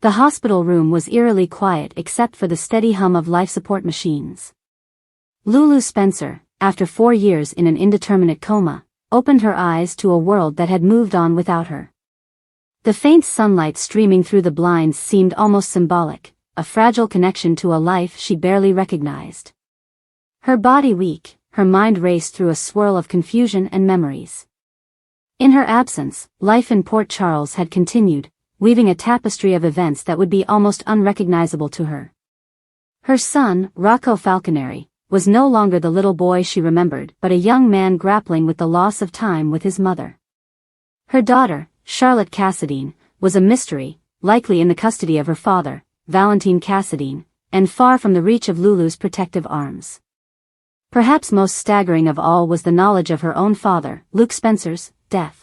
The hospital room was eerily quiet except for the steady hum of life support machines. Lulu Spencer, after 4 years in an indeterminate coma, opened her eyes to a world that had moved on without her. The faint sunlight streaming through the blinds seemed almost symbolic, a fragile connection to a life she barely recognized. Her body weak, her mind raced through a swirl of confusion and memories. In her absence, life in Port Charles had continued, weaving a tapestry of events that would be almost unrecognizable to her. Her son, Rocco Falconeri, was no longer the little boy she remembered but a young man grappling with the loss of time with his mother. Her daughter, Charlotte Cassadine, was a mystery, likely in the custody of her father, Valentine Cassadine, and far from the reach of Lulu's protective arms. Perhaps most staggering of all was the knowledge of her own father, Luke Spencer's, death.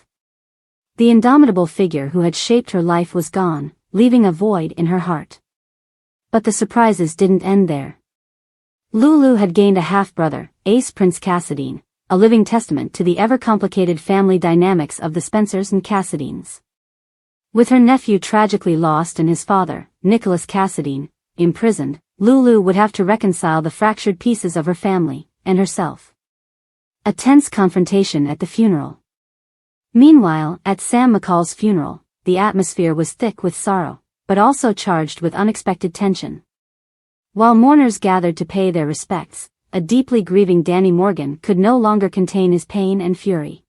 The indomitable figure who had shaped her life was gone, leaving a void in her heart. But the surprises didn't end there. Lulu had gained a half-brother, Ace Prince Cassadine, a living testament to the ever-complicated family dynamics of the Spencers and Cassadines. With her nephew tragically lost and his father, Nicholas Cassadine, imprisoned, Lulu would have to reconcile the fractured pieces of her family, and herself. A tense confrontation at the funeral. Meanwhile, at Sam McCall's funeral, the atmosphere was thick with sorrow, but also charged with unexpected tension. While mourners gathered to pay their respects, a deeply grieving Danny Morgan could no longer contain his pain and fury.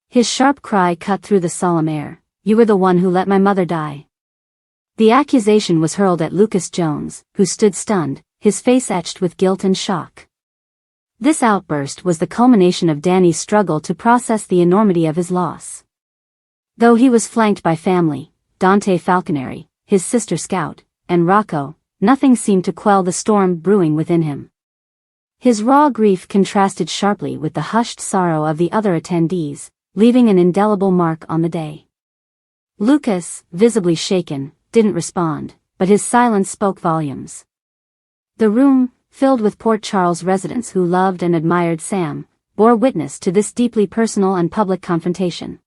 His sharp cry cut through the solemn air, "You were the one who let my mother die." The accusation was hurled at Lucas Jones, who stood stunned, his face etched with guilt and shock. This outburst was the culmination of Danny's struggle to process the enormity of his loss. Though he was flanked by family, Dante Falconeri, his sister Scout, and Rocco, nothing seemed to quell the storm brewing within him. His raw grief contrasted sharply with the hushed sorrow of the other attendees, leaving an indelible mark on the day. Lucas, visibly shaken, didn't respond, but his silence spoke volumes. The room, filled with Port Charles residents who loved and admired Sam, bore witness to this deeply personal and public confrontation.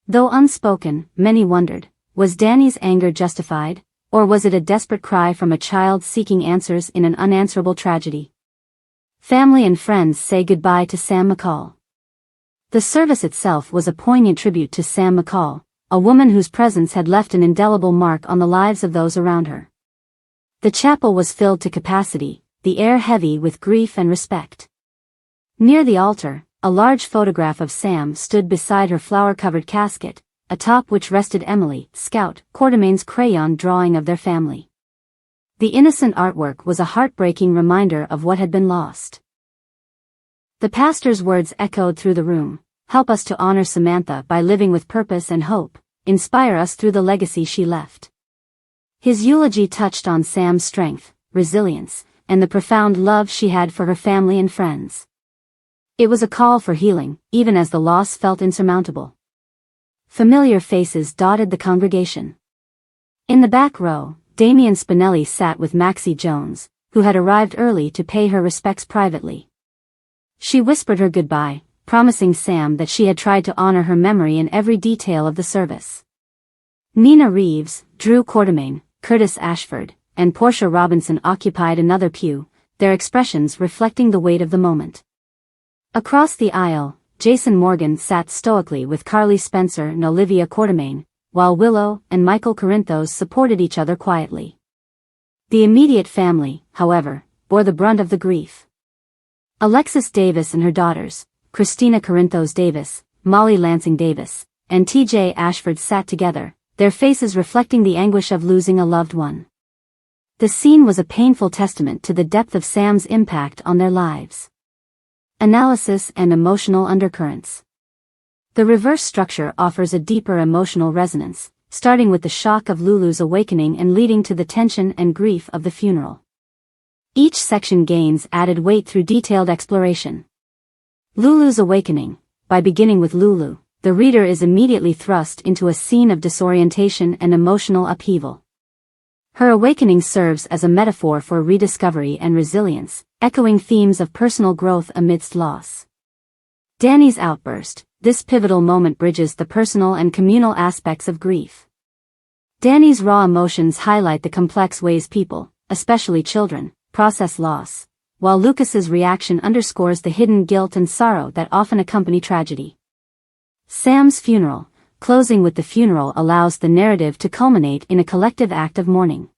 Though unspoken, many wondered, was Danny's anger justified, or was it a desperate cry from a child seeking answers in an unanswerable tragedy? Family and friends say goodbye to Sam McCall. The service itself was a poignant tribute to Sam McCall, a woman whose presence had left an indelible mark on the lives of those around her. The chapel was filled to capacity, the air heavy with grief and respect. Near the altar, a large photograph of Sam stood beside her flower-covered casket, atop which rested Emily, Scout, Quartermain's crayon drawing of their family. The innocent artwork was a heartbreaking reminder of what had been lost. The pastor's words echoed through the room, "Help us to honor Samantha by living with purpose and hope, inspire us through the legacy she left." His eulogy touched on Sam's strength, resilience, and the profound love she had for her family and friends. It was a call for healing, even as the loss felt insurmountable. Familiar faces dotted the congregation. In the back row, Damian Spinelli sat with Maxie Jones, who had arrived early to pay her respects privately. She whispered her goodbye, promising Sam that she had tried to honor her memory in every detail of the service. Nina Reeves, Drew Quartermain, Curtis Ashford, and Portia Robinson occupied another pew, their expressions reflecting the weight of the moment. Across the aisle, Jason Morgan sat stoically with Carly Spencer and Olivia Quartermain, while Willow and Michael Corinthos supported each other quietly. The immediate family, however, bore the brunt of the grief. Alexis Davis and her daughters, Christina Corinthos Davis, Molly Lansing Davis, and T.J. Ashford sat together, their faces reflecting the anguish of losing a loved one. The scene was a painful testament to the depth of Sam's impact on their lives. Analysis and emotional undercurrents. The reverse structure offers a deeper emotional resonance, starting with the shock of Lulu's awakening and leading to the tension and grief of the funeral. Each section gains added weight through detailed exploration. Lulu's awakening. By beginning with Lulu, the reader is immediately thrust into a scene of disorientation and emotional upheaval. Her awakening serves as a metaphor for rediscovery and resilience, echoing themes of personal growth amidst loss. Danny's outburst. This pivotal moment bridges the personal and communal aspects of grief. Danny's raw emotions highlight the complex ways people, especially children, process loss, while Lucas's reaction underscores the hidden guilt and sorrow that often accompany tragedy. Sam's funeral, closing with the funeral, allows the narrative to culminate in a collective act of mourning.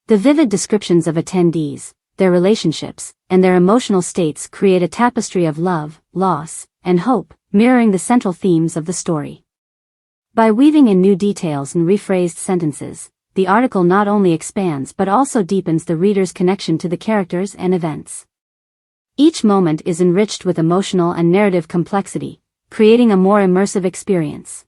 The vivid descriptions of attendees, their relationships, and their emotional states create a tapestry of love, loss, and hope, mirroring the central themes of the story. By weaving in new details and rephrased sentences, the article not only expands but also deepens the reader's connection to the characters and events. Each moment is enriched with emotional and narrative complexity, creating a more immersive experience.